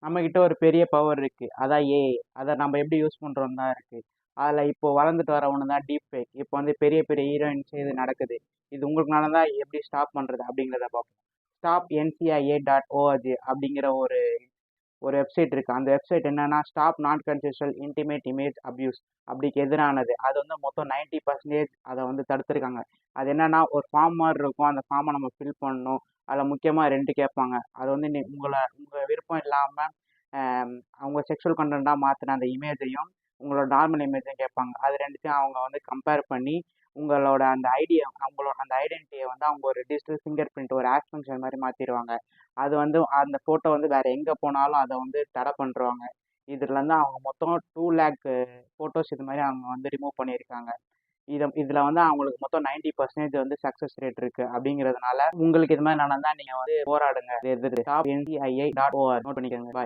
நம்மகிட்ட ஒரு பெரிய பவர் இருக்கு. அதான் ஏஐ. அத நம்ம எப்படி யூஸ் பண்றோம்னு தான் இருக்கு. அதுல இப்போ வளர்ந்துட்டு வர ஒண்ணு தான் டீப் ஃபேக். இப்போ வந்து பெரிய பெரிய ஹீரோயின்ஸ் இது நடக்குது. இது உங்களுக்கு நடந்தா எப்படி ஸ்டாப் பண்றது அப்படிங்கிறத பார்ப்போம். ஸ்டாப் என்சிஐஏ டாட் ஓஆர்ஜி அப்படிங்கிற ஒரு ஒரு வெப்சைட் இருக்கு. அந்த வெப்சைட் என்னன்னா stop not consensual intimate image abuse அப்படிக்கு எதிரானது. அது வந்து மொத்தம் 90% அதை வந்து தடுத்திருக்காங்க. அது என்னன்னா ஒரு ஃபார்ம் மாதிரி இருக்கும். அந்த ஃபார்மை நம்ம ஃபில் பண்ணணும். அதில் முக்கியமாக 2 கேட்பாங்க. அது வந்து உங்கள் விருப்பம் இல்லாமல் அவங்க செக்ஷுவல் கண்டென்ட்டாக மாற்றின அந்த இமேஜையும் உங்களோட நார்மல் இமேஜையும் கேட்பாங்க. அது ரெண்டுத்தையும் அவங்க வந்து கம்பேர் பண்ணி உங்களோட அந்த ஐடியை அவங்களோட அந்த ஐடென்டிட்டியை வந்து அவங்க ஒரு டிஜிட்டல் ஃபிங்கர் பிரிண்ட் ஒரு ஆட் ஃபங்க்ஷன் மாதிரி மாற்றிடுவாங்க. அது வந்து அந்த ஃபோட்டோ வந்து வேறு எங்கே போனாலும் அதை வந்து தடை பண்ணுறாங்க. இதுலேருந்து அவங்க மொத்தம் 2 லேக் ஃபோட்டோஸ் இது மாதிரி அவங்க வந்து ரிமூவ் பண்ணியிருக்காங்க. இதில் வந்து அவங்களுக்கு மொத்தம் 90% வந்து சக்ஸஸ் ரேட் இருக்குது. அப்படிங்கிறதுனால உங்களுக்கு இது மாதிரி நடந்தால் நீங்கள் வந்து போராடுங்க. இது எதிர்த்து stop NCIA.org நோட் பண்ணிக்கோங்க. பாய்.